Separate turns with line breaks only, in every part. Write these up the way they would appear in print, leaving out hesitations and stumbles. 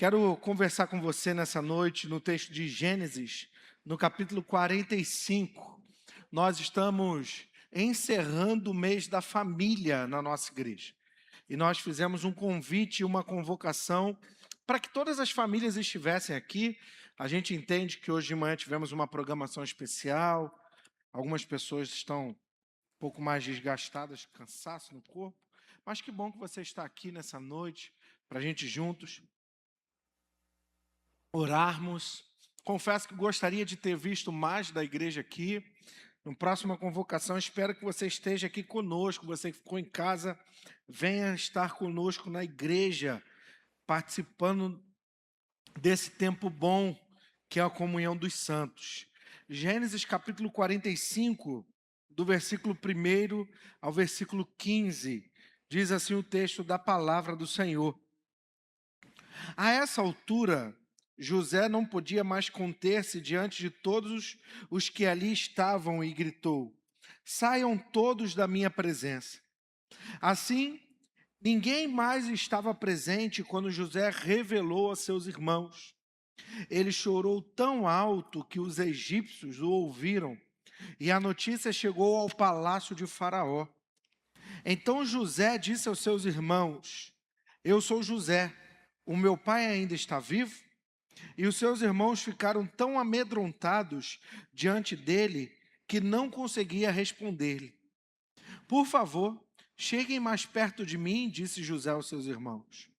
Quero conversar com você nessa noite no texto de Gênesis, no capítulo 45. Nós estamos encerrando o mês da família na nossa igreja. E nós fizemos um convite, uma convocação para que todas as famílias estivessem aqui. A gente entende que hoje de manhã tivemos uma programação especial. Algumas pessoas estão um pouco mais desgastadas, cansaço no corpo. Mas que bom que você está aqui nessa noite, para a gente juntos orarmos. Confesso que gostaria de ter visto mais da igreja aqui. Na próxima convocação, espero que você esteja aqui conosco. Você que ficou em casa, venha estar conosco na igreja, participando desse tempo bom que é a comunhão dos santos. Gênesis capítulo 45, do versículo 1 ao versículo 15, diz assim o texto da palavra do Senhor. A essa altura, José não podia mais conter-se diante de todos os que ali estavam e gritou: saiam todos da minha presença. Assim, ninguém mais estava presente quando José revelou a seus irmãos. Ele chorou tão alto que os egípcios o ouviram, e a notícia chegou ao palácio de Faraó. Então José disse aos seus irmãos: eu sou José, o meu pai ainda está vivo? E os seus irmãos ficaram tão amedrontados diante dele que não conseguia responder-lhe. Por favor, cheguem mais perto de mim, disse José aos seus irmãos.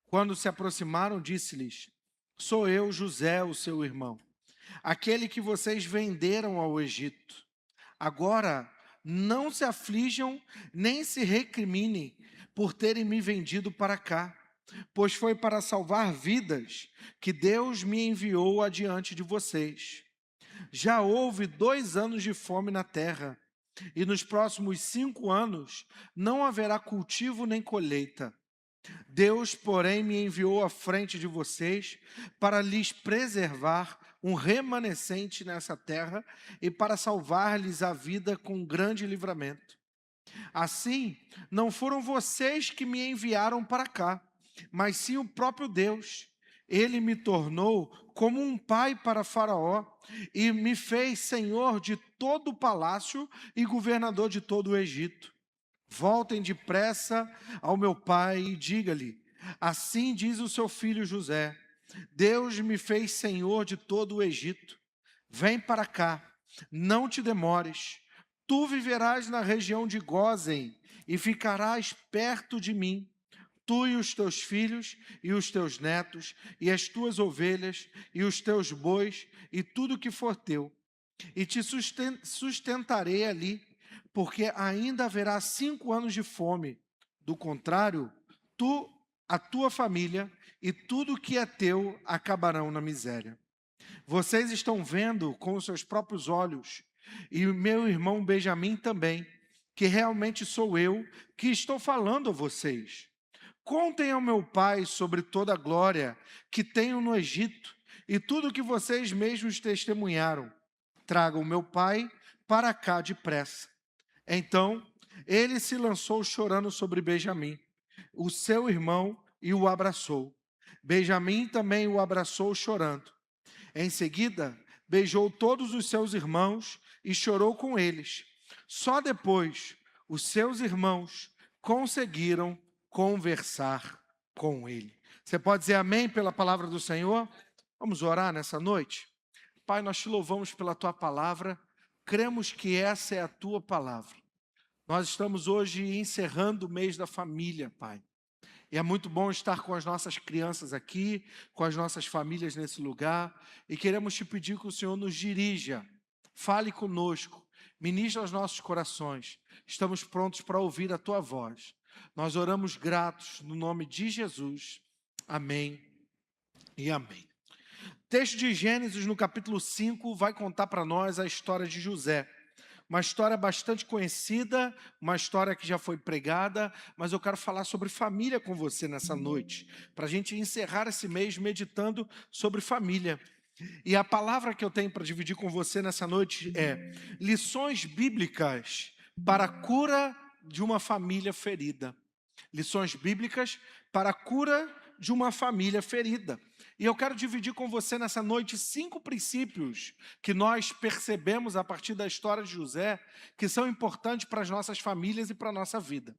Quando se aproximaram, disse-lhes: sou eu, José, o seu irmão, aquele que vocês venderam ao Egito. Agora, não se aflijam nem se recriminem por terem me vendido para cá, pois foi para salvar vidas que Deus me enviou adiante de vocês. Já houve 2 anos de fome na terra, e nos próximos 5 anos não haverá cultivo nem colheita. Deus, porém, me enviou à frente de vocês para lhes preservar um remanescente nessa terra e para salvar-lhes a vida com grande livramento. Assim, não foram vocês que me enviaram para cá, mas sim o próprio Deus. Ele me tornou como um pai para Faraó e me fez senhor de todo o palácio e governador de todo o Egito. Voltem depressa ao meu pai e diga-lhe: assim diz o seu filho José, Deus me fez senhor de todo o Egito. Vem para cá, não te demores. Tu viverás na região de Gósen e ficarás perto de mim. Tu e os teus filhos e os teus netos e as tuas ovelhas e os teus bois e tudo que for teu. E te sustentarei ali, porque ainda haverá 5 anos de fome. Do contrário, tu, a tua família e tudo que é teu acabarão na miséria. Vocês estão vendo com os seus próprios olhos, e o meu irmão Benjamim também, que realmente sou eu que estou falando a vocês. Contem ao meu pai sobre toda a glória que tenho no Egito e tudo que vocês mesmos testemunharam. Tragam meu pai para cá depressa. Então, ele se lançou chorando sobre Benjamim, o seu irmão, e o abraçou. Benjamim também o abraçou chorando. Em seguida, beijou todos os seus irmãos e chorou com eles. Só depois, os seus irmãos conseguiram conversar com ele. Você pode dizer amém pela palavra do Senhor? Vamos orar nessa noite? Pai, nós te louvamos pela tua palavra, cremos que essa é a tua palavra. Nós estamos hoje encerrando o mês da família, Pai. E é muito bom estar com as nossas crianças aqui, com as nossas famílias nesse lugar. E queremos te pedir que o Senhor nos dirija, fale conosco, ministre aos nossos corações. Estamos prontos para ouvir a tua voz. Nós oramos gratos no nome de Jesus. Amém e amém. O texto de Gênesis, no capítulo 5, vai contar para nós a história de José. Uma história bastante conhecida, uma história que já foi pregada, mas eu quero falar sobre família com você nessa noite, para a gente encerrar esse mês meditando sobre família. E a palavra que eu tenho para dividir com você nessa noite é lições bíblicas para a cura de uma família ferida. Lições bíblicas para a cura de uma família ferida. E eu quero dividir com você nessa noite 5 princípios que nós percebemos a partir da história de José, que são importantes para as nossas famílias e para a nossa vida.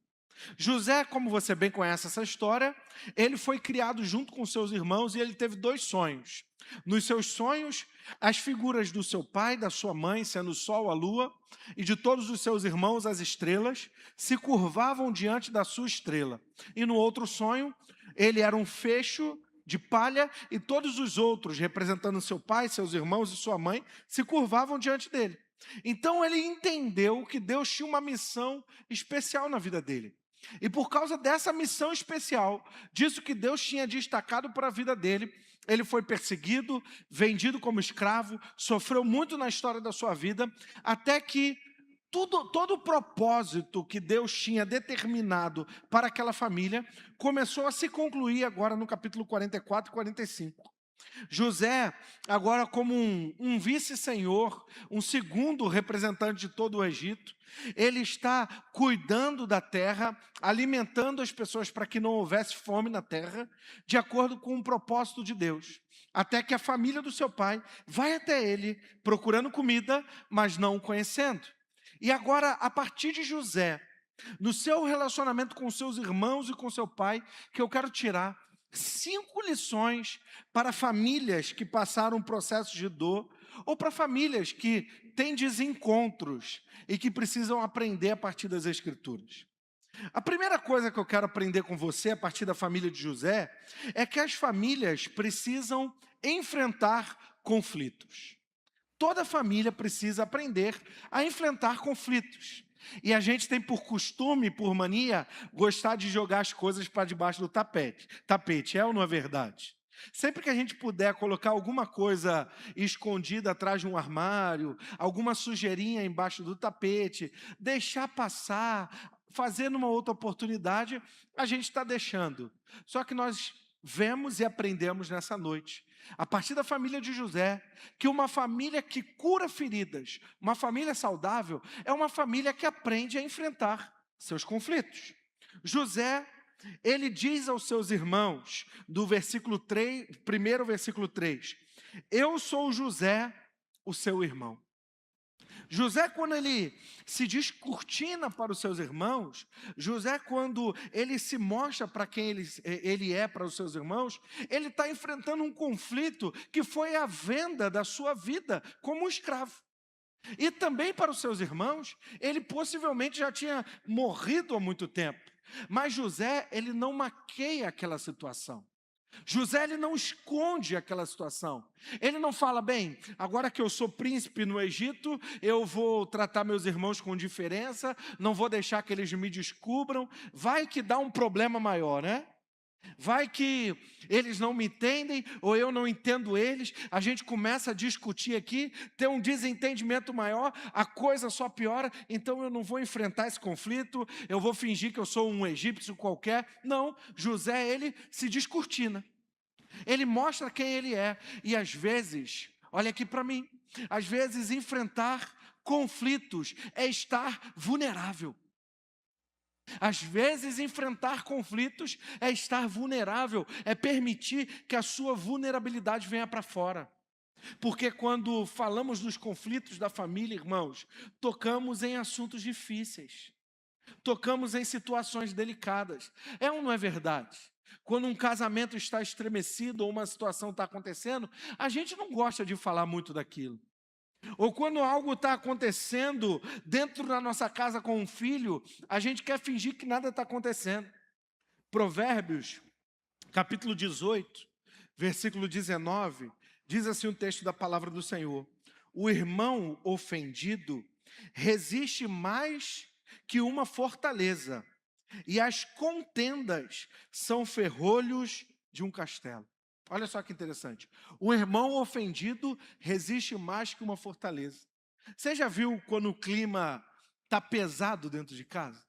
José, como você bem conhece essa história, ele foi criado junto com seus irmãos e ele teve 2 sonhos. Nos seus sonhos, as figuras do seu pai, da sua mãe, sendo o sol, a lua, e de todos os seus irmãos, as estrelas, se curvavam diante da sua estrela. E no outro sonho, ele era um fecho de palha e todos os outros, representando seu pai, seus irmãos e sua mãe, se curvavam diante dele. Então ele entendeu que Deus tinha uma missão especial na vida dele. E por causa dessa missão especial, disso que Deus tinha destacado para a vida dele, ele foi perseguido, vendido como escravo, sofreu muito na história da sua vida, até que todo o propósito que Deus tinha determinado para aquela família começou a se concluir agora no capítulo 44 e 45. José, agora como um vice-senhor, um segundo representante de todo o Egito, ele está cuidando da terra, alimentando as pessoas para que não houvesse fome na terra, de acordo com o propósito de Deus. Até que a família do seu pai vai até ele, procurando comida, mas não o conhecendo. E agora, a partir de José, no seu relacionamento com seus irmãos e com seu pai, que eu quero tirar 5 lições para famílias que passaram um processo de dor, ou para famílias que têm desencontros e que precisam aprender a partir das Escrituras. A primeira coisa que eu quero aprender com você a partir da família de José é que as famílias precisam enfrentar conflitos. Toda família precisa aprender a enfrentar conflitos. E a gente tem por costume, por mania, gostar de jogar as coisas para debaixo do tapete, é ou não é verdade? Sempre que a gente puder colocar alguma coisa escondida atrás de um armário, alguma sujeirinha embaixo do tapete, deixar passar, fazer numa outra oportunidade, a gente está deixando. Só que nós vemos e aprendemos nessa noite, a partir da família de José, que uma família que cura feridas, uma família saudável, é uma família que aprende a enfrentar seus conflitos. José, ele diz aos seus irmãos, do versículo 3, primeiro versículo 3, eu sou José, o seu irmão. José, quando ele se descortina para os seus irmãos, José, quando ele se mostra para quem ele é para os seus irmãos, ele está enfrentando um conflito que foi a venda da sua vida como escravo. E também para os seus irmãos, ele possivelmente já tinha morrido há muito tempo. Mas José, ele não maqueia aquela situação. José, ele não esconde aquela situação. Ele não fala, bem, agora que eu sou príncipe no Egito, eu vou tratar meus irmãos com diferença, não vou deixar que eles me descubram, vai que dá um problema maior, né? Vai que eles não me entendem, ou eu não entendo eles, a gente começa a discutir aqui, ter um desentendimento maior, a coisa só piora, então eu não vou enfrentar esse conflito, eu vou fingir que eu sou um egípcio qualquer. Não, José, ele se descortina, ele mostra quem ele é, e às vezes, olha aqui para mim, às vezes enfrentar conflitos é estar vulnerável. Às vezes, enfrentar conflitos é estar vulnerável, é permitir que a sua vulnerabilidade venha para fora. Porque quando falamos dos conflitos da família, irmãos, tocamos em assuntos difíceis, tocamos em situações delicadas. É ou não é verdade? Quando um casamento está estremecido ou uma situação está acontecendo, a gente não gosta de falar muito daquilo. Ou quando algo está acontecendo dentro da nossa casa com um filho, a gente quer fingir que nada está acontecendo. Provérbios, capítulo 18, versículo 19, diz assim o texto da palavra do Senhor: o irmão ofendido resiste mais que uma fortaleza, e as contendas são ferrolhos de um castelo. Olha só que interessante. O irmão ofendido resiste mais que uma fortaleza. Você já viu quando o clima está pesado dentro de casa?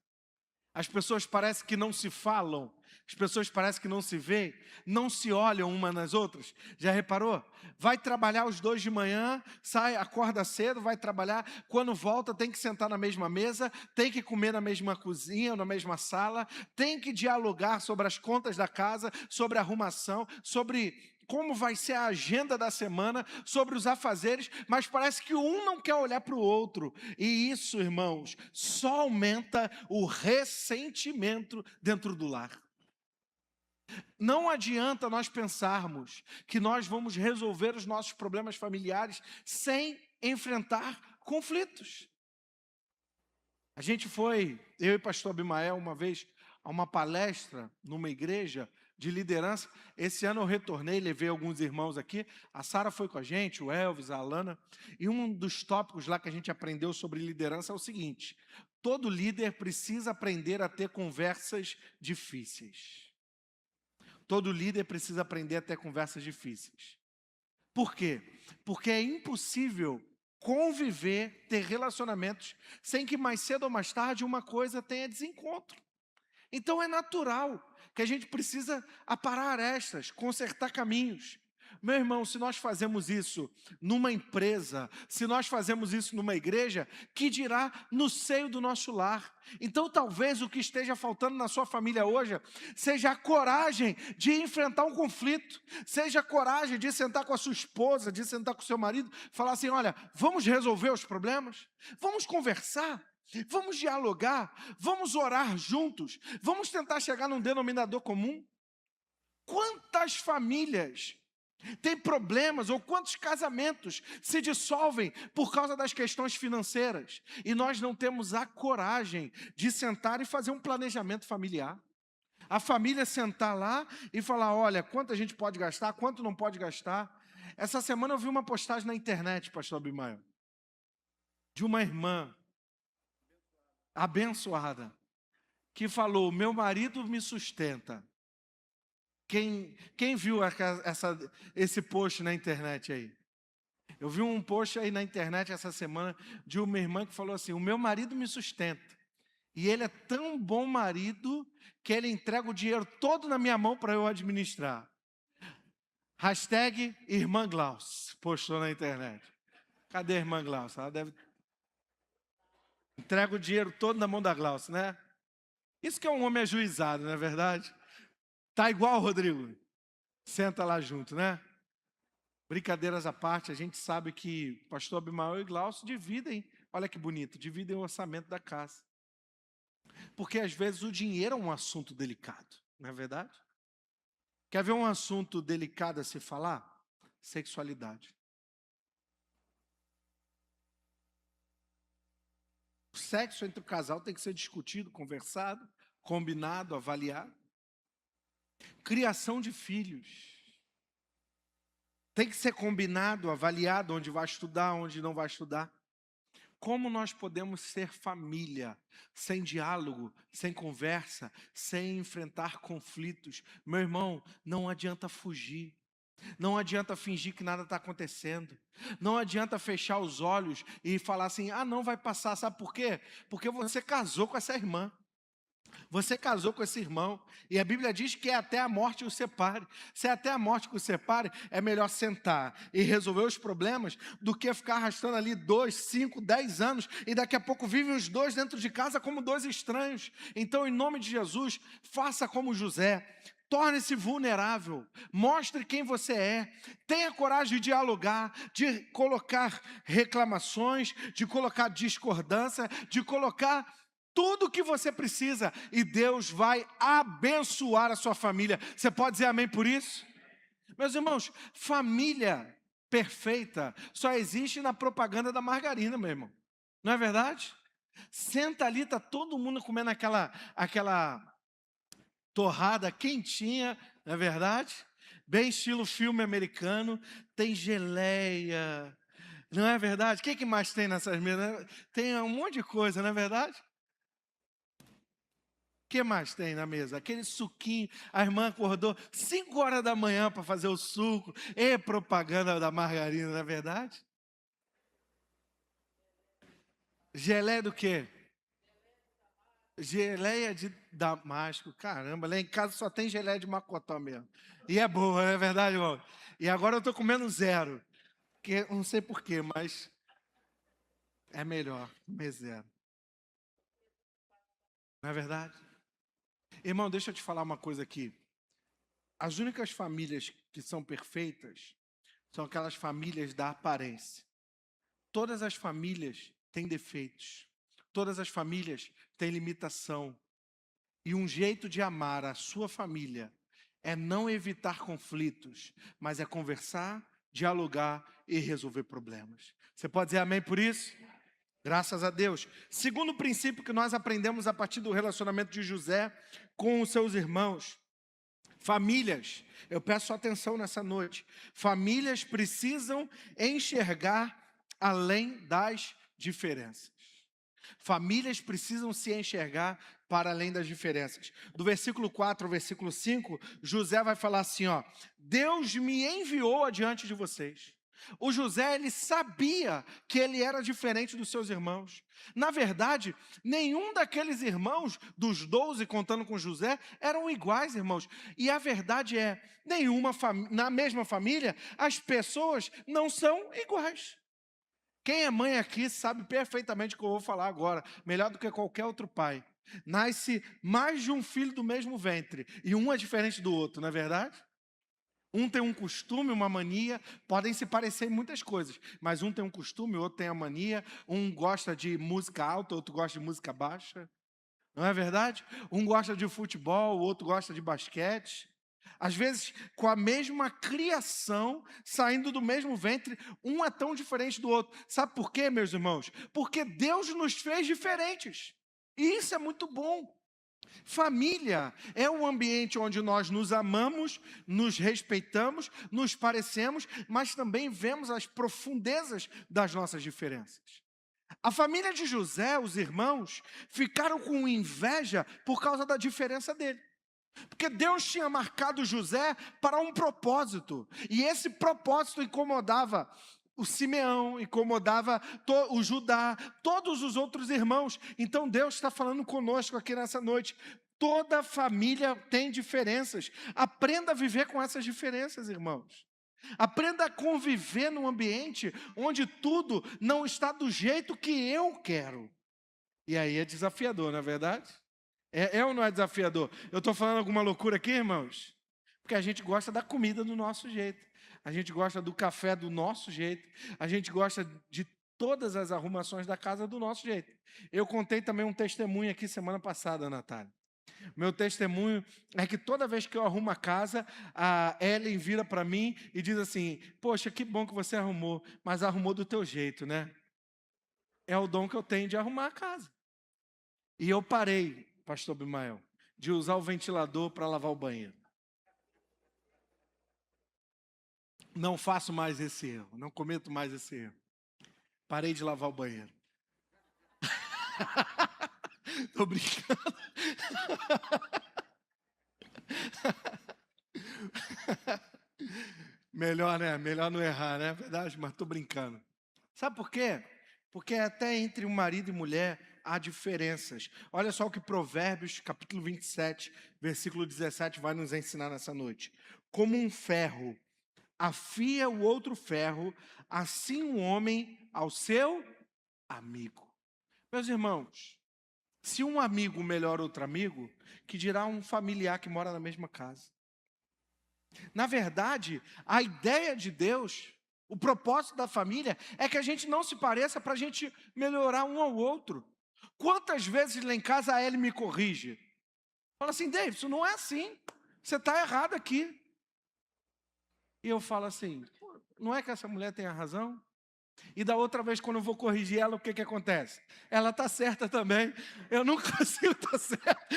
As pessoas parecem que não se falam, As pessoas parecem que não se veem, não se olham uma nas outras. Já reparou? Vai trabalhar os dois de manhã, sai, acorda cedo, vai trabalhar. Quando volta, tem que sentar na mesma mesa, tem que comer na mesma cozinha, na mesma sala, tem que dialogar sobre as contas da casa, sobre a arrumação, sobre como vai ser a agenda da semana, sobre os afazeres, mas parece que um não quer olhar para o outro. E isso, irmãos, só aumenta o ressentimento dentro do lar. Não adianta nós pensarmos que nós vamos resolver os nossos problemas familiares sem enfrentar conflitos. A gente foi, eu e o pastor Abimael, uma vez a uma palestra numa igreja de liderança. Esse ano eu retornei, levei alguns irmãos aqui. A Sara foi com a gente, o Elvis, a Alana. E um dos tópicos lá que a gente aprendeu sobre liderança é o seguinte: todo líder precisa aprender a ter conversas difíceis. Todo líder precisa aprender a ter conversas difíceis. Por quê? Porque é impossível conviver, ter relacionamentos, sem que mais cedo ou mais tarde uma coisa tenha desencontro. Então é natural que a gente precisa aparar arestas, consertar caminhos. Meu irmão, se nós fazemos isso numa empresa, se nós fazemos isso numa igreja, que dirá no seio do nosso lar? Então talvez o que esteja faltando na sua família hoje seja a coragem de enfrentar um conflito, seja a coragem de sentar com a sua esposa, de sentar com o seu marido, falar assim: olha, vamos resolver os problemas? Vamos conversar? Vamos dialogar? Vamos orar juntos? Vamos tentar chegar num denominador comum? Quantas famílias têm problemas, ou quantos casamentos se dissolvem por causa das questões financeiras? E nós não temos a coragem de sentar e fazer um planejamento familiar. A família sentar lá e falar: olha, quanto a gente pode gastar, quanto não pode gastar. Essa semana eu vi uma postagem na internet, pastor Abimael, de uma irmã abençoada, que falou: meu marido me sustenta. Quem viu esse post na internet aí? Eu vi um post aí na internet essa semana de uma irmã que falou assim: o meu marido me sustenta. E ele é tão bom marido que ele entrega o dinheiro todo na minha mão para eu administrar. Hashtag Irmã Glauce, postou na internet. Cadê a Irmã Glauce? Ela deve... Entrega o dinheiro todo na mão da Glauce, né? Isso que é um homem ajuizado, não é verdade? Tá igual, Rodrigo? Senta lá junto, né? Brincadeiras à parte, a gente sabe que pastor Abimael e Glaucio dividem, olha que bonito, dividem o orçamento da casa. Porque às vezes o dinheiro é um assunto delicado, não é verdade? Quer ver um assunto delicado a se falar? Sexualidade. O sexo entre o casal tem que ser discutido, conversado, combinado, avaliado. Criação de filhos. Tem que ser combinado, avaliado, onde vai estudar, onde não vai estudar. Como nós podemos ser família, sem diálogo, sem conversa, sem enfrentar conflitos? Meu irmão, não adianta fugir. Não adianta fingir que nada está acontecendo. Não adianta fechar os olhos e falar assim: ah, não vai passar. Sabe por quê? Porque você casou com essa irmã. Você casou com esse irmão, e a Bíblia diz que é até a morte o separe. Se é até a morte que o separe, é melhor sentar e resolver os problemas do que ficar arrastando ali 2, 5, 10 anos, e daqui a pouco vivem os dois dentro de casa como dois estranhos. Então, em nome de Jesus, faça como José. Torne-se vulnerável, mostre quem você é, tenha coragem de dialogar, de colocar reclamações, de colocar discordância, de colocar tudo o que você precisa, e Deus vai abençoar a sua família. Você pode dizer amém por isso? Meus irmãos, família perfeita só existe na propaganda da margarina, meu irmão. Não é verdade? Senta ali, está todo mundo comendo aquela torrada quentinha, não é verdade? Bem estilo filme americano, tem geleia, não é verdade? O que mais tem nessas mesas? Tem um monte de coisa, não é verdade? O que mais tem na mesa? Aquele suquinho, a irmã acordou 5 horas da manhã para fazer o suco, e propaganda da margarina, não é verdade? Geleia do quê? Geleia de damasco, caramba, lá em casa só tem geleia de macotó mesmo. E é boa, não é verdade, irmão? E agora eu tô comendo zero, que não sei porquê, mas é melhor comer zero. Não é verdade? Irmão, deixa eu te falar uma coisa aqui. As únicas famílias que são perfeitas são aquelas famílias da aparência. Todas as famílias têm defeitos. Todas as famílias têm limitação. E um jeito de amar a sua família é não evitar conflitos, mas é conversar, dialogar e resolver problemas. Você pode dizer amém por isso? Graças a Deus. Segundo princípio que nós aprendemos a partir do relacionamento de José com os seus irmãos. Famílias, eu peço sua atenção nessa noite. Famílias precisam enxergar além das diferenças. Famílias precisam se enxergar para além das diferenças. Do versículo 4 ao versículo 5, José vai falar assim, ó: Deus me enviou adiante de vocês. O José, ele sabia que ele era diferente dos seus irmãos. Na verdade, nenhum daqueles irmãos, dos 12, contando com José, eram iguais, irmãos. E a verdade é, na mesma família, as pessoas não são iguais. Quem é mãe aqui sabe perfeitamente o que eu vou falar agora, melhor do que qualquer outro pai. Nasce mais de um filho do mesmo ventre, e um é diferente do outro, não é verdade? Um tem um costume, uma mania, podem se parecer em muitas coisas, mas um tem um costume, o outro tem a mania, um gosta de música alta, outro gosta de música baixa, não é verdade? Um gosta de futebol, o outro gosta de basquete. Às vezes, com a mesma criação, saindo do mesmo ventre, um é tão diferente do outro. Sabe por quê, meus irmãos? Porque Deus nos fez diferentes. E isso é muito bom. Família é um ambiente onde nós nos amamos, nos respeitamos, nos parecemos, mas também vemos as profundezas das nossas diferenças. A família de José, os irmãos, ficaram com inveja por causa da diferença dele. Porque Deus tinha marcado José para um propósito, e esse propósito incomodava o Simeão, incomodava o Judá, todos os outros irmãos. Então Deus está falando conosco aqui nessa noite. Toda família tem diferenças. Aprenda a viver com essas diferenças, irmãos. Aprenda a conviver num ambiente onde tudo não está do jeito que eu quero. E aí é desafiador, não é verdade? É ou não é desafiador? Eu estou falando alguma loucura aqui, irmãos? Porque a gente gosta da comida do nosso jeito. A gente gosta do café do nosso jeito. A gente gosta de todas as arrumações da casa do nosso jeito. Eu contei também um testemunho aqui semana passada, Natália. Meu testemunho é que toda vez que eu arrumo a casa, a Ellen vira para mim e diz assim: poxa, que bom que você arrumou, mas arrumou do teu jeito, né? É o dom que eu tenho de arrumar a casa. E eu parei, pastor Bimael, de usar o ventilador para lavar o banheiro. Não faço mais esse erro, não cometo mais esse erro. Parei de lavar o banheiro. Tô brincando. Melhor, né? Melhor não errar, né? É verdade, mas tô brincando. Sabe por quê? Porque até entre um marido e mulher há diferenças. Olha só o que Provérbios, capítulo 27, versículo 17, vai nos ensinar nessa noite. Como um ferro afia o outro ferro, assim um homem ao seu amigo. Meus irmãos, se um amigo melhora outro amigo, que dirá um familiar que mora na mesma casa? Na verdade, a ideia de Deus, o propósito da família, é que a gente não se pareça para a gente melhorar um ao outro. Quantas vezes lá em casa a Ellie me corrige? Fala assim: David, isso não é assim. Você está errado aqui. E eu falo assim: não é que essa mulher tenha razão? E da outra vez, quando eu vou corrigir ela, o que que acontece? Ela está certa também. Eu não consigo estar certo.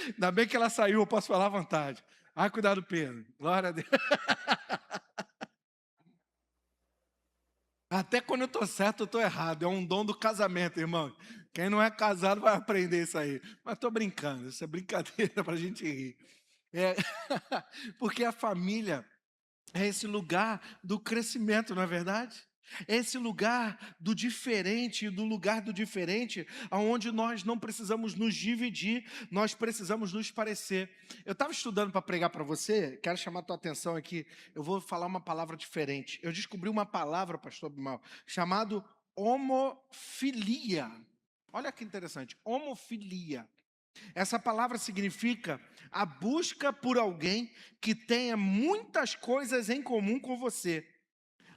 Ainda bem que ela saiu, eu posso falar à vontade. Ai, cuidado, Pedro. Glória a Deus. Até quando eu estou certo, eu estou errado. É um dom do casamento, irmão. Quem não é casado vai aprender isso aí. Mas estou brincando, isso é brincadeira para a gente rir. É, porque a família é esse lugar do crescimento, não é verdade? Esse lugar do diferente, do lugar do diferente, aonde nós não precisamos nos dividir, nós precisamos nos parecer. Eu estava estudando para pregar para você, quero chamar a tua atenção aqui, eu vou falar uma palavra diferente. Eu descobri uma palavra, pastor Bimal, chamado homofilia. Olha que interessante, homofilia. Essa palavra significa a busca por alguém que tenha muitas coisas em comum com você.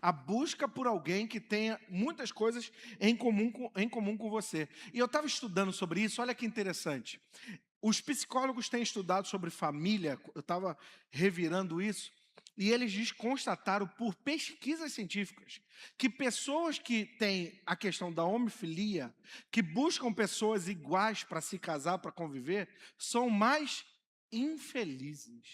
A busca por alguém que tenha muitas coisas em comum com você. E eu estava estudando sobre isso, olha que interessante. Os psicólogos têm estudado sobre família, eu estava revirando isso, e eles constataram por pesquisas científicas que pessoas que têm a questão da homofilia, que buscam pessoas iguais para se casar, para conviver, são mais infelizes.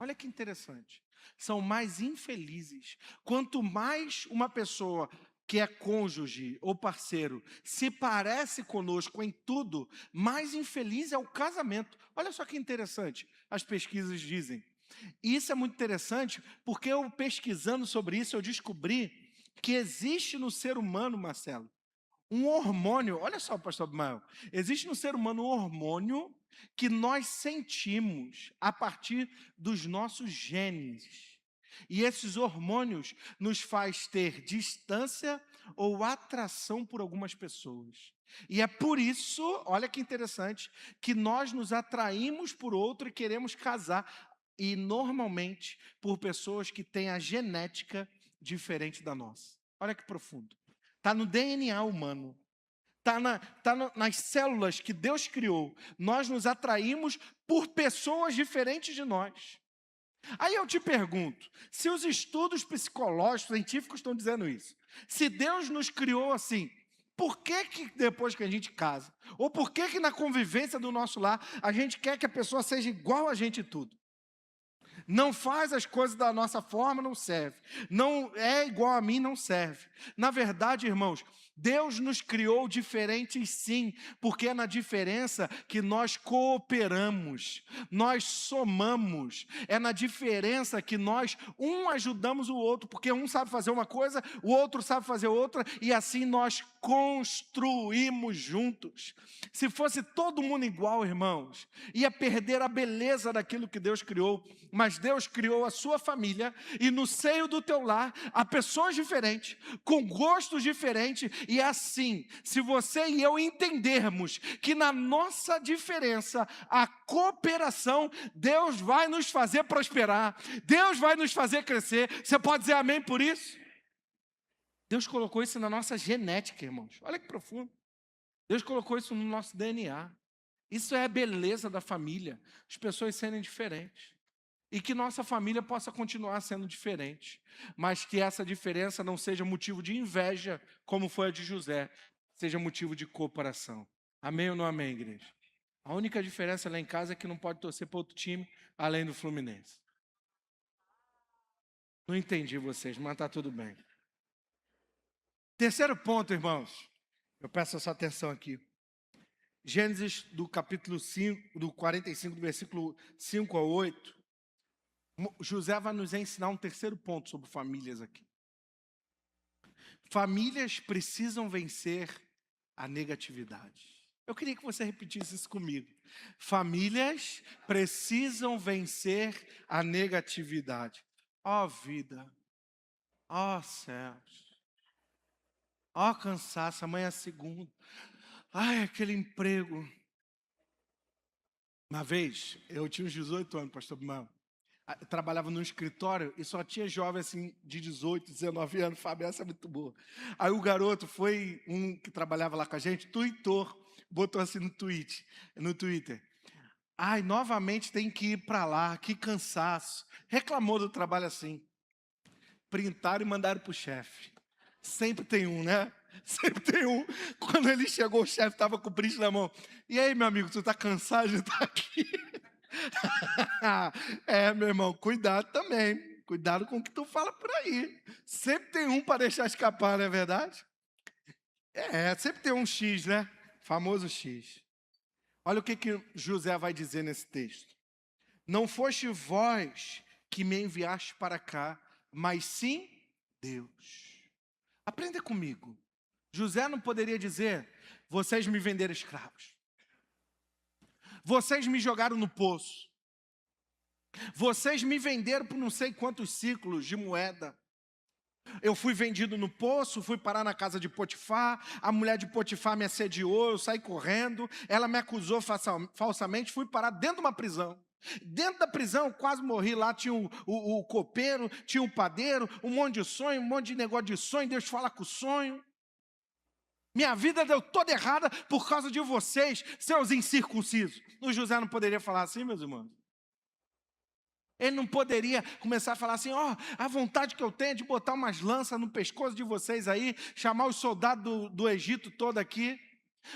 Olha que interessante. São mais infelizes. Quanto mais uma pessoa que é cônjuge ou parceiro se parece conosco em tudo, mais infeliz é o casamento. Olha só que interessante, as pesquisas dizem. E isso é muito interessante, porque eu pesquisando sobre isso, eu descobri que existe no ser humano, Marcelo, um hormônio. Olha só, pastor Bimael, existe no ser humano um hormônio que nós sentimos a partir dos nossos genes. E esses hormônios nos faz ter distância ou atração por algumas pessoas. E é por isso, olha que interessante, que nós nos atraímos por outro e queremos casar. E normalmente por pessoas que têm a genética diferente da nossa. Olha que profundo. Está no DNA humano. Está nas células que Deus criou. Nós nos atraímos por pessoas diferentes de nós. Aí eu te pergunto, se os estudos psicológicos, científicos estão dizendo isso, se Deus nos criou assim, por que depois que a gente casa, ou por que na convivência do nosso lar, a gente quer que a pessoa seja igual a gente em tudo? Não faz as coisas da nossa forma, não serve. Não é igual a mim, não serve. Na verdade, irmãos, Deus nos criou diferentes sim, porque é na diferença que nós cooperamos, nós somamos, é na diferença que nós ajudamos o outro, porque um sabe fazer uma coisa, o outro sabe fazer outra, e assim nós construímos juntos. Se fosse todo mundo igual, irmãos, ia perder a beleza daquilo que Deus criou, mas Deus criou a sua família, e no seio do teu lar, há pessoas diferentes, com gostos diferentes, e é assim, se você e eu entendermos que na nossa diferença, a cooperação, Deus vai nos fazer prosperar, Deus vai nos fazer crescer. Você pode dizer amém por isso? Deus colocou isso na nossa genética, irmãos. Olha que profundo. Deus colocou isso no nosso DNA. Isso é a beleza da família, as pessoas serem diferentes. E que nossa família possa continuar sendo diferente, mas que essa diferença não seja motivo de inveja, como foi a de José, seja motivo de cooperação. Amém ou não amém, igreja? A única diferença lá em casa é que não pode torcer para outro time, além do Fluminense. Não entendi vocês, mas está tudo bem. Terceiro ponto, irmãos. Eu peço a sua atenção aqui. Gênesis do capítulo 5, do 45, do versículo 5 a 8. José vai nos ensinar um terceiro ponto sobre famílias aqui. Famílias precisam vencer a negatividade. Eu queria que você repetisse isso comigo. Famílias precisam vencer a negatividade. Ó vida, ó céus, ó cansaço, amanhã é segunda. Ai, aquele emprego. Uma vez, eu tinha uns 18 anos, pastor Bimal. Eu trabalhava num escritório e só tinha jovem assim de 18, 19 anos. Fábio, essa é muito boa. Aí o garoto foi um que trabalhava lá com a gente, tuitor, botou assim no Twitter. Ai, novamente tem que ir para lá, que cansaço. Reclamou do trabalho assim. Printaram e mandaram para o chefe. Sempre tem um, né? Sempre tem um. Quando ele chegou, o chefe estava com o print na mão. E aí, meu amigo, tu está cansado de estar aqui? Meu irmão, cuidado também. Cuidado com o que tu fala por aí. Sempre tem um para deixar escapar, não é verdade? Sempre tem um X, né? Famoso X. Olha o que José vai dizer nesse texto. Não foste vós que me enviaste para cá, mas sim Deus. Aprenda comigo. José não poderia dizer, vocês me venderam escravos. Vocês me jogaram no poço. Vocês me venderam por não sei quantos ciclos de moeda. Eu fui vendido no poço, fui parar na casa de Potifar, a mulher de Potifar me assediou, eu saí correndo, ela me acusou falsamente, fui parar dentro de uma prisão. Dentro da prisão, eu quase morri, lá tinha o copeiro, tinha o padeiro, um monte de sonho, um monte de negócio de sonho, Deus fala com o sonho. Minha vida deu toda errada por causa de vocês, seus incircuncisos. O José não poderia falar assim, meus irmãos? Ele não poderia começar a falar assim, a vontade que eu tenho é de botar umas lanças no pescoço de vocês aí, chamar os soldados do Egito todo aqui,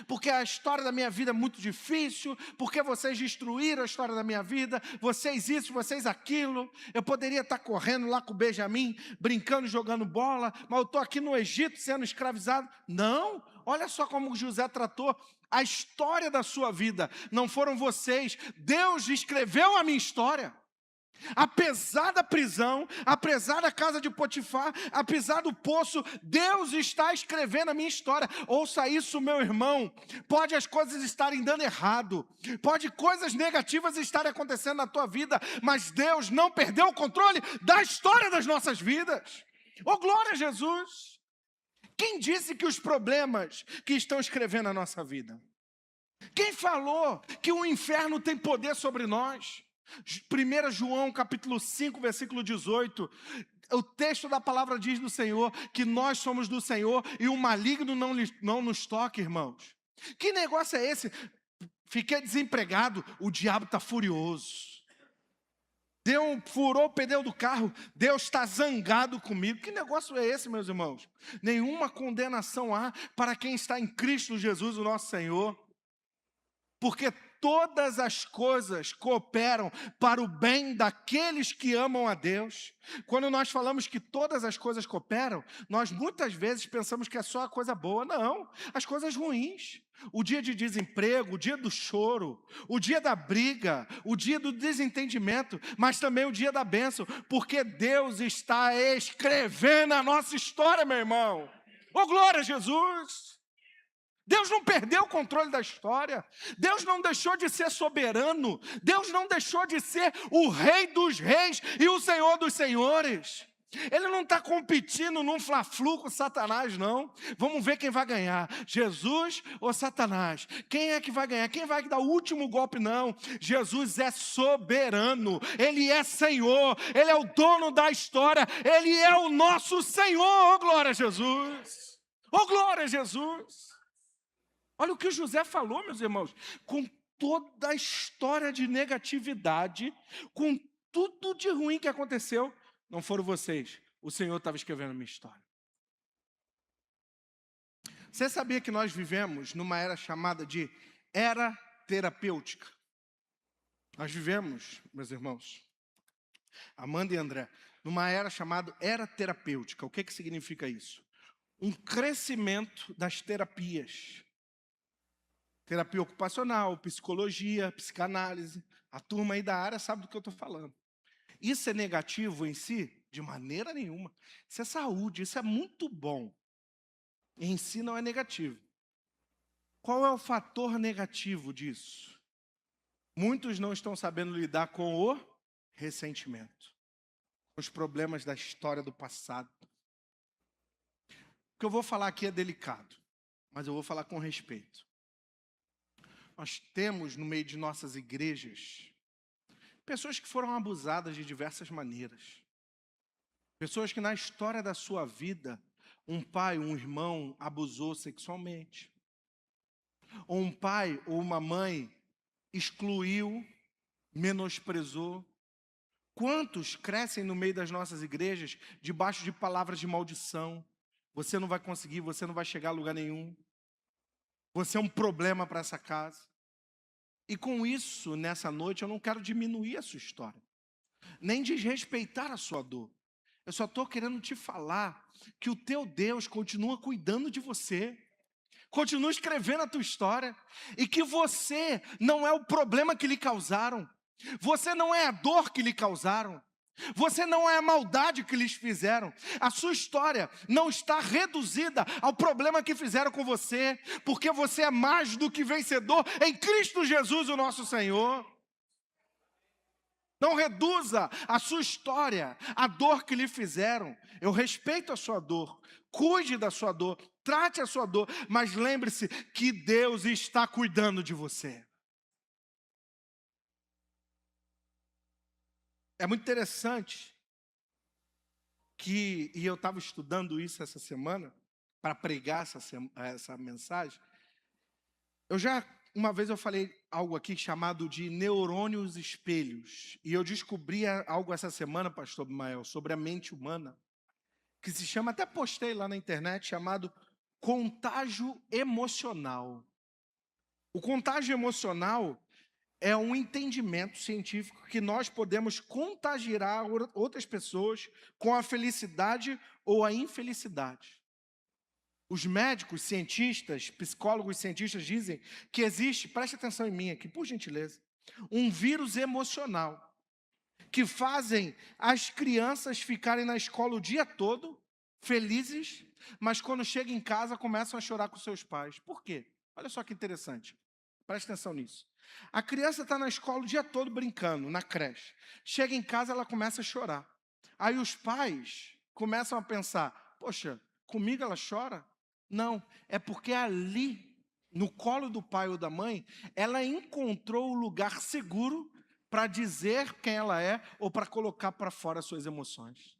porque a história da minha vida é muito difícil, porque vocês destruíram a história da minha vida, vocês isso, vocês aquilo. Eu poderia estar correndo lá com o Benjamim, brincando, jogando bola, mas eu estou aqui no Egito sendo escravizado. Não, olha só como José tratou a história da sua vida. Não foram vocês, Deus escreveu a minha história. Apesar da prisão, apesar da casa de Potifar, apesar do poço, Deus está escrevendo a minha história. Ouça isso, meu irmão. Pode as coisas estarem dando errado, pode coisas negativas estarem acontecendo na tua vida, mas Deus não perdeu o controle da história das nossas vidas. Oh, glória a Jesus! Quem disse que os problemas que estão escrevendo a nossa vida? Quem falou que o inferno tem poder sobre nós? 1 João capítulo 5, versículo 18, o texto da palavra diz do Senhor, que nós somos do Senhor e o maligno não nos toca, irmãos. Que negócio é esse? Fiquei desempregado, o diabo está furioso. Furou o pneu do carro, Deus está zangado comigo. Que negócio é esse, meus irmãos? Nenhuma condenação há para quem está em Cristo Jesus, o nosso Senhor. Porque todas as coisas cooperam para o bem daqueles que amam a Deus. Quando nós falamos que todas as coisas cooperam, nós muitas vezes pensamos que é só a coisa boa. Não, as coisas ruins. O dia de desemprego, o dia do choro, o dia da briga, o dia do desentendimento, mas também o dia da bênção, porque Deus está escrevendo a nossa história, meu irmão. Oh, glória a Jesus! Deus não perdeu o controle da história. Deus não deixou de ser soberano. Deus não deixou de ser o Rei dos reis e o Senhor dos senhores. Ele não está competindo num fla-flu com Satanás, não. Vamos ver quem vai ganhar, Jesus ou Satanás. Quem é que vai ganhar? Quem vai dar o último golpe? Não. Jesus é soberano. Ele é Senhor. Ele é o dono da história. Ele é o nosso Senhor. Oh, glória a Jesus. Oh, glória a Jesus. Olha o que o José falou, meus irmãos, com toda a história de negatividade, com tudo de ruim que aconteceu, não foram vocês, o Senhor estava escrevendo a minha história. Você sabia que nós vivemos numa era chamada de era terapêutica? Nós vivemos, meus irmãos, Amanda e André, numa era chamada era terapêutica. O que significa isso? Um crescimento das terapias. Terapia ocupacional, psicologia, psicanálise. A turma aí da área sabe do que eu estou falando. Isso é negativo em si? De maneira nenhuma. Isso é saúde, isso é muito bom. Em si não é negativo. Qual é o fator negativo disso? Muitos não estão sabendo lidar com o ressentimento, com os problemas da história do passado. O que eu vou falar aqui é delicado, mas eu vou falar com respeito. Nós temos no meio de nossas igrejas pessoas que foram abusadas de diversas maneiras. Pessoas que na história da sua vida, um pai, um irmão abusou sexualmente. Ou um pai ou uma mãe excluiu, menosprezou. Quantos crescem no meio das nossas igrejas debaixo de palavras de maldição? Você não vai conseguir, você não vai chegar a lugar nenhum. Você é um problema para essa casa. E com isso, nessa noite, eu não quero diminuir a sua história, nem desrespeitar a sua dor. Eu só estou querendo te falar que o teu Deus continua cuidando de você, continua escrevendo a tua história, e que você não é o problema que lhe causaram, você não é a dor que lhe causaram, Você não é a maldade que lhes fizeram. A sua história não está reduzida ao problema que fizeram com você, porque você é mais do que vencedor em Cristo Jesus, o nosso Senhor. Não reduza a sua história à dor que lhe fizeram. Eu respeito a sua dor, cuide da sua dor, trate a sua dor, mas lembre-se que Deus está cuidando de você. É muito interessante e eu estava estudando isso essa semana, para pregar essa mensagem. Uma vez eu falei algo aqui chamado de neurônios espelhos, e eu descobri algo essa semana, pastor Mael, sobre a mente humana, que se chama, até postei lá na internet, chamado contágio emocional. O contágio emocional é um entendimento científico que nós podemos contagiar outras pessoas com a felicidade ou a infelicidade. Os médicos, cientistas, psicólogos, cientistas dizem que existe, preste atenção em mim aqui, por gentileza, um vírus emocional que fazem as crianças ficarem na escola o dia todo, felizes, mas quando chegam em casa começam a chorar com seus pais. Por quê? Olha só que interessante, preste atenção nisso. A criança está na escola o dia todo brincando, na creche. Chega em casa, ela começa a chorar. Aí os pais começam a pensar, poxa, comigo ela chora? Não, é porque ali, no colo do pai ou da mãe, ela encontrou o lugar seguro para dizer quem ela é ou para colocar para fora suas emoções.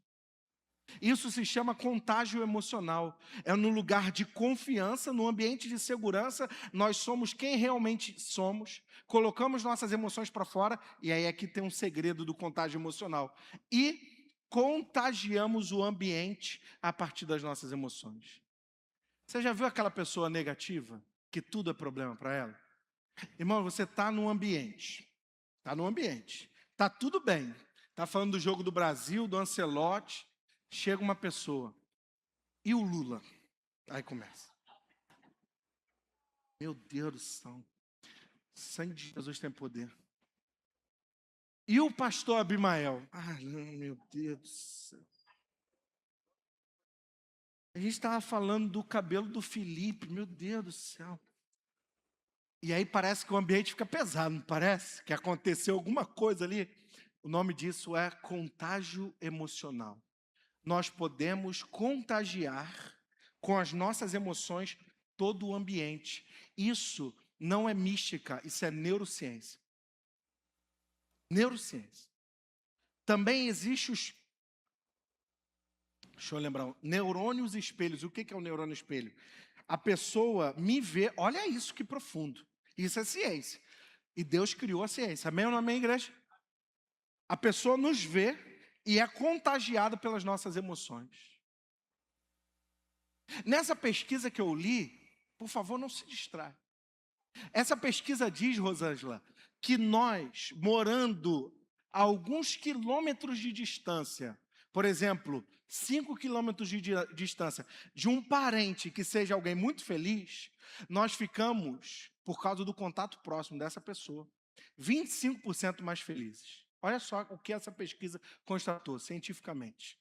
Isso se chama contágio emocional. É no lugar de confiança, no ambiente de segurança, nós somos quem realmente somos, colocamos nossas emoções para fora, e aí aqui tem um segredo do contágio emocional. E contagiamos o ambiente a partir das nossas emoções. Você já viu aquela pessoa negativa, que tudo é problema para ela? Irmão, você está no ambiente, está tudo bem, está falando do jogo do Brasil, do Ancelotti, chega uma pessoa, e o Lula? Aí começa. Meu Deus do céu, sangue de Jesus tem poder. E o pastor Abimael? Meu Deus do céu. A gente estava falando do cabelo do Felipe, meu Deus do céu. E aí parece que o ambiente fica pesado, não parece? Que aconteceu alguma coisa ali. O nome disso é contágio emocional. Nós podemos contagiar com as nossas emoções todo o ambiente. Isso não é mística, isso é neurociência. Neurociência. Também existe deixa eu lembrar, neurônios espelhos. O que é um neurônio espelho? A pessoa me vê, olha isso que profundo. Isso é ciência. E Deus criou a ciência. Amém ou não amém, igreja? A pessoa nos vê e é contagiada pelas nossas emoções. Nessa pesquisa que eu li, por favor, não se distrai. Essa pesquisa diz, Rosângela, que nós, morando a alguns quilômetros de distância, por exemplo, 5 quilômetros de distância de um parente que seja alguém muito feliz, nós ficamos, por causa do contato próximo dessa pessoa, 25% mais felizes. Olha só o que essa pesquisa constatou cientificamente.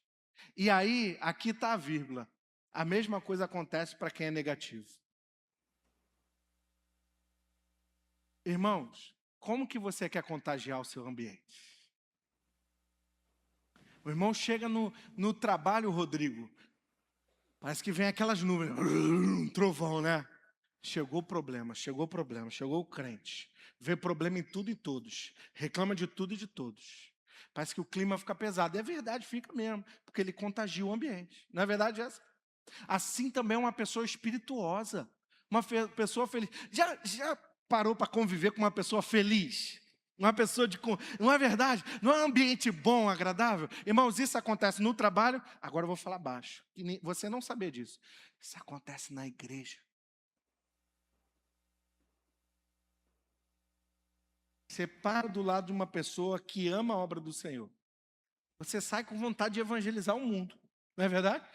E aí, aqui está a vírgula. A mesma coisa acontece para quem é negativo. Irmãos, como que você quer contagiar o seu ambiente? O irmão chega no trabalho, Rodrigo, parece que vem aquelas nuvens, um trovão, né? Chegou o problema, chegou o crente, vê problema em tudo e todos, reclama de tudo e de todos. Parece que o clima fica pesado, e é verdade, fica mesmo, porque ele contagia o ambiente. Não é verdade essa? Assim também é uma pessoa espirituosa, uma pessoa feliz. Já parou para conviver com uma pessoa feliz? Uma pessoa não é verdade? Não é um ambiente bom, agradável? Irmãos, isso acontece no trabalho, agora eu vou falar baixo, que você não sabia disso. Isso acontece na igreja. Você para do lado de uma pessoa que ama a obra do Senhor. Você sai com vontade de evangelizar o mundo, não é verdade?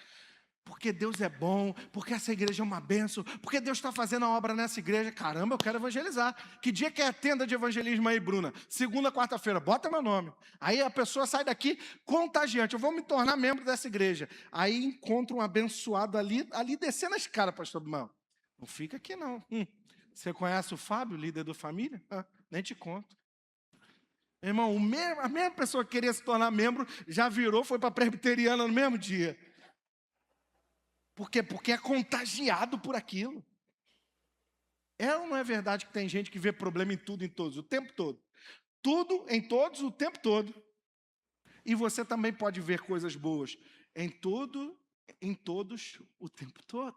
Porque Deus é bom, porque essa igreja é uma bênção, porque Deus está fazendo a obra nessa igreja. Caramba, eu quero evangelizar. Que dia que é a tenda de evangelismo aí, Bruna? Segunda, quarta-feira, bota meu nome. Aí a pessoa sai daqui contagiante. Eu vou me tornar membro dessa igreja. Aí encontra um abençoado ali descendo a escada, pastor Dumão. Não fica aqui não. Você conhece o Fábio, líder da família? Nem te conto. Irmão, a mesma pessoa que queria se tornar membro, já virou, foi para a presbiteriana no mesmo dia. Por quê? Porque é contagiado por aquilo. É ou não é verdade que tem gente que vê problema em tudo, em todos, o tempo todo? Tudo, em todos, o tempo todo. E você também pode ver coisas boas em tudo, em todos, o tempo todo.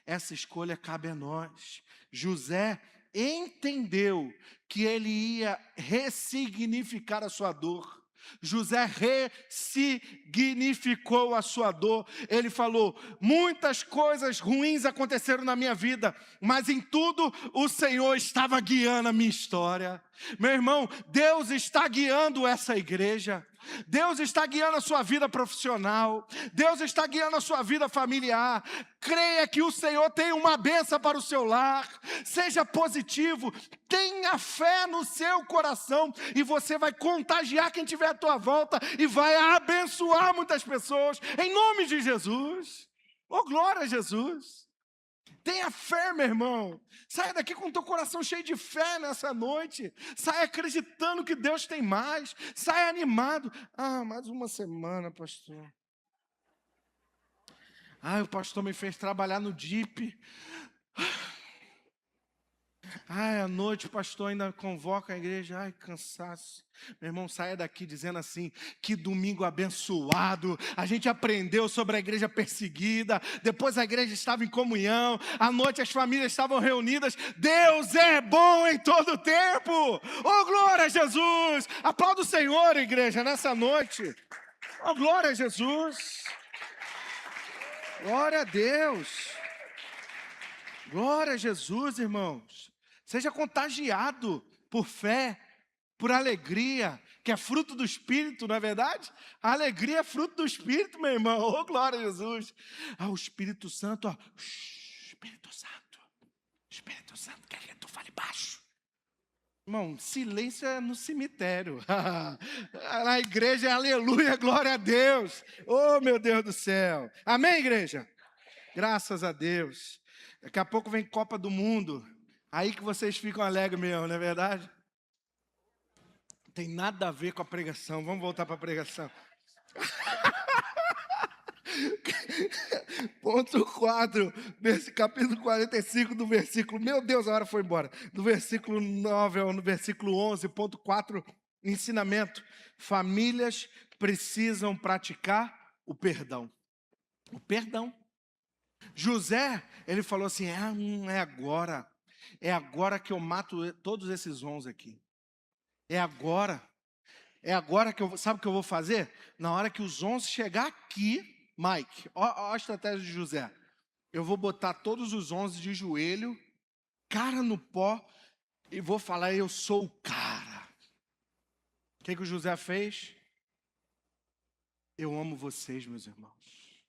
Essa escolha cabe a nós. José entendeu que ele ia ressignificar a sua dor. José ressignificou a sua dor. Ele falou: muitas coisas ruins aconteceram na minha vida, mas em tudo o Senhor estava guiando a minha história. Meu irmão, Deus está guiando essa igreja. Deus está guiando a sua vida profissional. Deus está guiando a sua vida familiar. Creia que o Senhor tem uma bênção para o seu lar. Seja positivo. Tenha fé no seu coração. E você vai contagiar quem estiver à tua volta. E vai abençoar muitas pessoas. Em nome de Jesus. Oh, glória a Jesus. Tenha fé, meu irmão. Saia daqui com o teu coração cheio de fé nessa noite. Saia acreditando que Deus tem mais. Saia animado. Mais uma semana, pastor. O pastor me fez trabalhar no DIP. À noite o pastor ainda convoca a igreja. Cansaço. Meu irmão, saia daqui dizendo assim: que domingo abençoado. A gente aprendeu sobre a igreja perseguida. Depois a igreja estava em comunhão. À noite as famílias estavam reunidas. Deus é bom em todo tempo. Oh, glória a Jesus. Aplauda o Senhor, igreja, nessa noite. Oh, glória a Jesus. Glória a Deus. Glória a Jesus, irmãos. Seja contagiado por fé, por alegria, que é fruto do Espírito, não é verdade? A alegria é fruto do Espírito, meu irmão. Oh, glória a Jesus. O Espírito Santo, Espírito Santo. Espírito Santo, quer que tu fale baixo? Irmão, silêncio é no cemitério. Na igreja é aleluia, glória a Deus. Oh, meu Deus do céu. Amém, igreja? Graças a Deus. Daqui a pouco vem Copa do Mundo. Aí que vocês ficam alegres mesmo, não é verdade? Não tem nada a ver com a pregação. Vamos voltar para a pregação. Ponto 4, capítulo 45 do versículo... Meu Deus, a hora foi embora. Do versículo 9 ao versículo 11, ponto 4, ensinamento. Famílias precisam praticar o perdão. O perdão. José, ele falou assim: é agora. É agora que eu mato todos esses 11 aqui. É agora. É agora que eu... Sabe o que eu vou fazer? Na hora que os 11 chegar aqui, Mike, ó a estratégia de José. Eu vou botar todos os 11 de joelho, cara no pó, e vou falar: eu sou o cara. O que o José fez? Eu amo vocês, meus irmãos.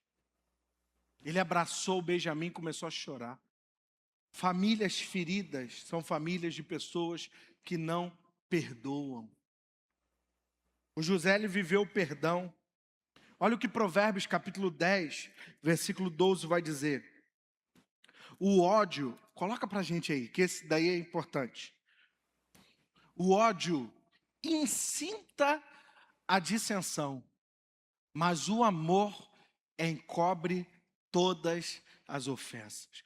Ele abraçou o Benjamim e começou a chorar. Famílias feridas são famílias de pessoas que não perdoam. O José, ele viveu o perdão. Olha o que Provérbios capítulo 10, versículo 12 vai dizer. O ódio, coloca pra gente aí, que esse daí é importante. O ódio incita a dissensão, mas o amor encobre todas as ofensas.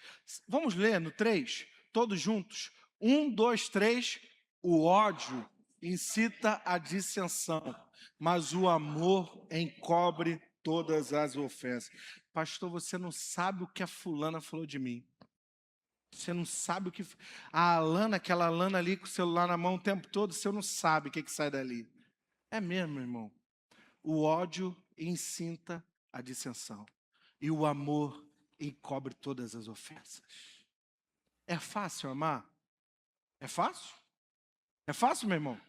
Vamos ler no 3, todos juntos? 1, 2, 3. O ódio incita a dissensão, mas o amor encobre todas as ofensas. Pastor, você não sabe o que a fulana falou de mim. Você não sabe o que... A Alana, aquela Alana ali com o celular na mão o tempo todo, você não sabe o que sai dali. É mesmo, meu irmão. O ódio incita a dissensão. E o amor encobre todas as ofensas. É fácil amar? É fácil? É fácil, meu irmão?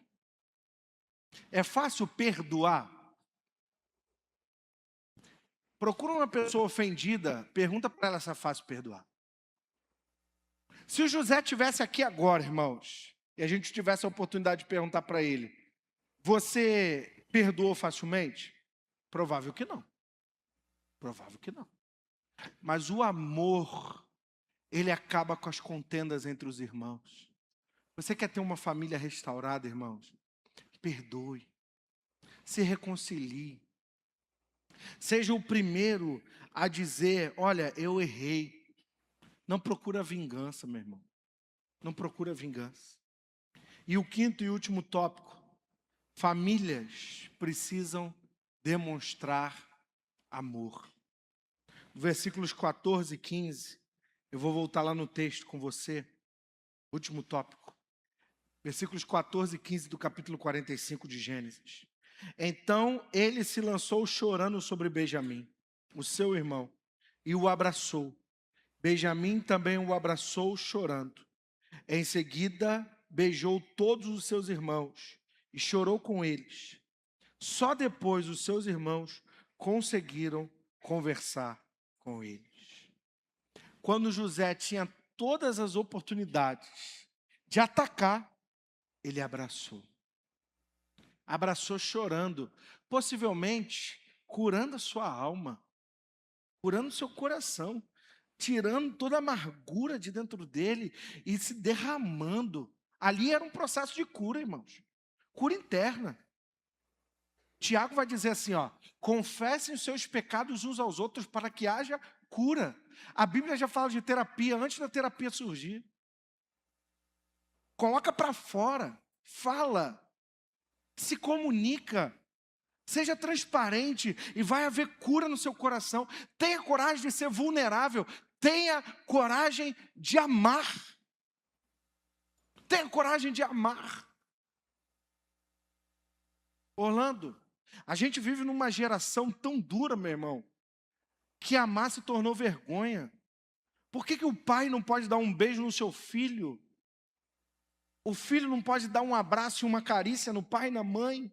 É fácil perdoar? Procura uma pessoa ofendida, pergunta para ela se é fácil perdoar. Se o José estivesse aqui agora, irmãos, e a gente tivesse a oportunidade de perguntar para ele, você perdoou facilmente? Provável que não. Provável que não. Mas o amor, ele acaba com as contendas entre os irmãos. Você quer ter uma família restaurada, irmãos? Perdoe. Se reconcilie. Seja o primeiro a dizer, olha, eu errei. Não procura vingança, meu irmão. Não procura vingança. E o quinto e último tópico. Famílias precisam demonstrar amor. Versículos 14 e 15. Eu vou voltar lá no texto com você. Último tópico. Versículos 14 e 15 do capítulo 45 de Gênesis. Então ele se lançou chorando sobre Benjamim, o seu irmão, e o abraçou. Benjamim também o abraçou chorando. Em seguida, beijou todos os seus irmãos e chorou com eles. Só depois os seus irmãos conseguiram conversar com eles. Quando José tinha todas as oportunidades de atacar, ele abraçou. Abraçou chorando, possivelmente curando a sua alma, curando o seu coração, tirando toda a amargura de dentro dele e se derramando. Ali era um processo de cura, irmãos. Cura interna. Tiago vai dizer assim, ó, confessem os seus pecados uns aos outros para que haja cura. A Bíblia já fala de terapia antes da terapia surgir. Coloca para fora, fala, se comunica, seja transparente e vai haver cura no seu coração. Tenha coragem de ser vulnerável, tenha coragem de amar. Tenha coragem de amar. Orlando, a gente vive numa geração tão dura, meu irmão, que amar se tornou vergonha. Por que o pai não pode dar um beijo no seu filho? O filho não pode dar um abraço e uma carícia no pai e na mãe?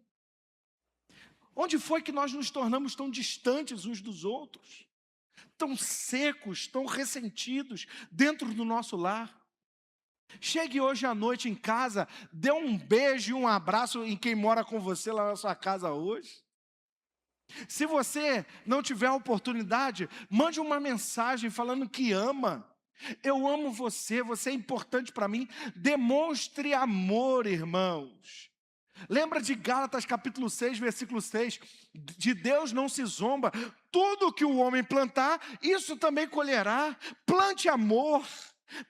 Onde foi que nós nos tornamos tão distantes uns dos outros? Tão secos, tão ressentidos dentro do nosso lar? Chegue hoje à noite em casa, dê um beijo e um abraço em quem mora com você lá na sua casa hoje. Se você não tiver a oportunidade, mande uma mensagem falando que ama. Eu amo você, você é importante para mim. Demonstre amor, irmãos. Lembra de Gálatas capítulo 6, versículo 6? De Deus não se zomba. Tudo que o homem plantar, isso também colherá. Plante amor,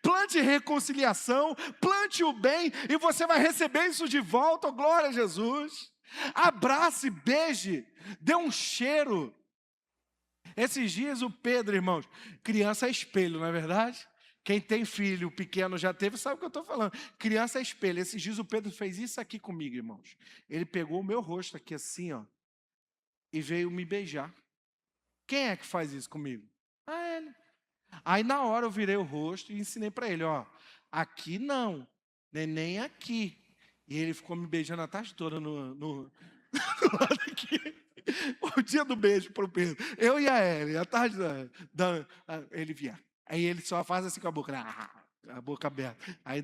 plante reconciliação, plante o bem e você vai receber isso de volta. Oh, glória a Jesus. Abrace, beije, dê um cheiro. Esses dias o Pedro, irmãos, criança é espelho, não é verdade? Quem tem filho pequeno já teve, sabe o que eu estou falando. Criança é espelho. Esses dias o Pedro fez isso aqui comigo, irmãos. Ele pegou o meu rosto aqui assim, ó, e veio me beijar. Quem é que faz isso comigo? Ah, ele. Aí na hora eu virei o rosto e ensinei para ele, ó, aqui não, neném aqui. E ele ficou me beijando a tarde toda no lado aqui. O dia do beijo para o Pedro. Eu e a Ellie, a tarde ele via. Aí ele só faz assim com a boca, a boca aberta. Aí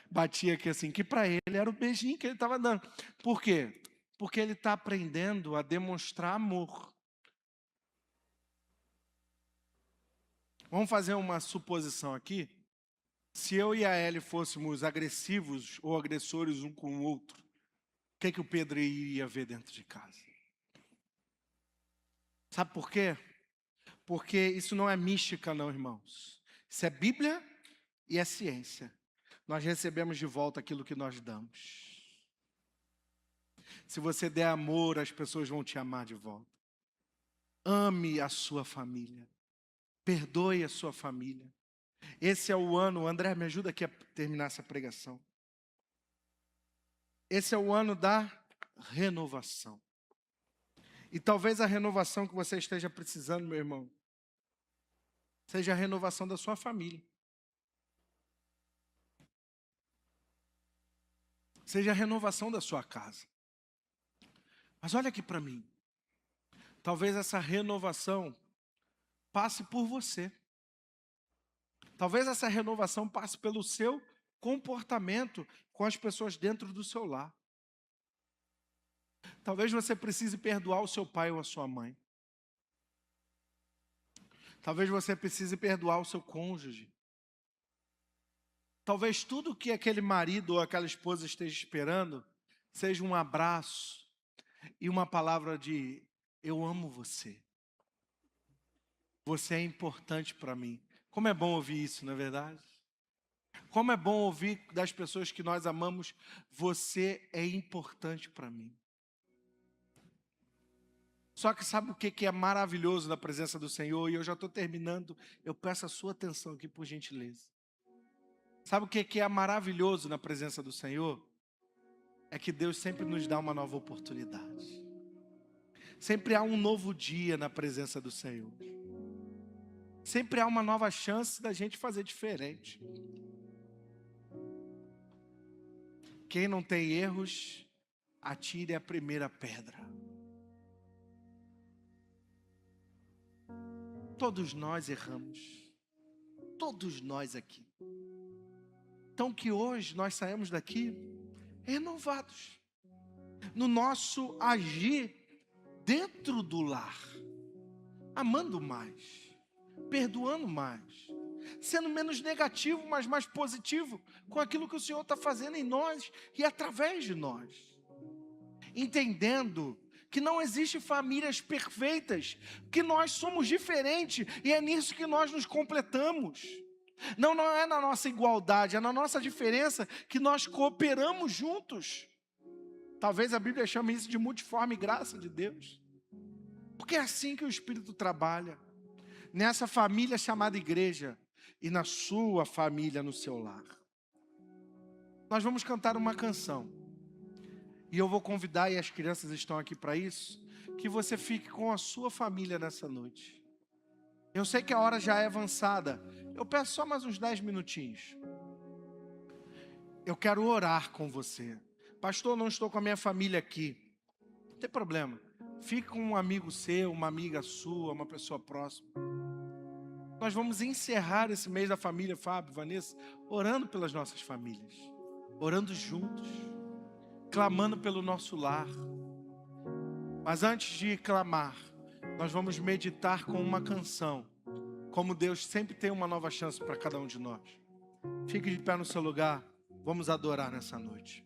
batia aqui assim, que para ele era o beijinho que ele estava dando. Por quê? Porque ele está aprendendo a demonstrar amor. Vamos fazer uma suposição aqui. Se eu e a Ellie fôssemos agressivos ou agressores um com o outro, o que o Pedro iria ver dentro de casa? Sabe por quê? Porque isso não é mística não, irmãos. Isso é Bíblia e é ciência. Nós recebemos de volta aquilo que nós damos. Se você der amor, as pessoas vão te amar de volta. Ame a sua família. Perdoe a sua família. Esse é o ano, André, me ajuda aqui a terminar essa pregação. Esse é o ano da renovação. E talvez a renovação que você esteja precisando, meu irmão, seja a renovação da sua família. Seja a renovação da sua casa. Mas olha aqui para mim. Talvez essa renovação passe por você. Talvez essa renovação passe pelo seu comportamento com as pessoas dentro do seu lar. Talvez você precise perdoar o seu pai ou a sua mãe. Talvez você precise perdoar o seu cônjuge. Talvez tudo que aquele marido ou aquela esposa esteja esperando seja um abraço e uma palavra de eu amo você. Você é importante para mim. Como é bom ouvir isso, não é verdade? Como é bom ouvir das pessoas que nós amamos, você é importante para mim. Só que sabe o que é maravilhoso na presença do Senhor? E eu já estou terminando, eu peço a sua atenção aqui por gentileza. Sabe o que é maravilhoso na presença do Senhor? É que Deus sempre nos dá uma nova oportunidade. Sempre há um novo dia na presença do Senhor. Sempre há uma nova chance da gente fazer diferente. Quem não tem erros, atire a primeira pedra. Todos nós erramos. Todos nós aqui. Então que hoje nós saímos daqui renovados. No nosso agir dentro do lar. Amando mais. Perdoando mais. Sendo menos negativo, mas mais positivo. Com aquilo que o Senhor está fazendo em nós e através de nós. Entendendo que não existe famílias perfeitas, que nós somos diferentes e é nisso que nós nos completamos. Não é na nossa igualdade, é na nossa diferença que nós cooperamos juntos. Talvez a Bíblia chame isso de multiforme graça de Deus. Porque é assim que o Espírito trabalha. Nessa família chamada igreja e na sua família, no seu lar. Nós vamos cantar uma canção. E eu vou convidar, e as crianças estão aqui para isso, que você fique com a sua família nessa noite. Eu sei que a hora já é avançada. Eu peço só mais uns 10 minutinhos. Eu quero orar com você. Pastor, não estou com a minha família aqui. Não tem problema. Fique com um amigo seu, uma amiga sua, uma pessoa próxima. Nós vamos encerrar esse mês da família, Fábio, Vanessa, orando pelas nossas famílias. Orando juntos. Clamando pelo nosso lar. Mas antes de clamar, nós vamos meditar com uma canção. Como Deus sempre tem uma nova chance para cada um de nós. Fique de pé no seu lugar. Vamos adorar nessa noite.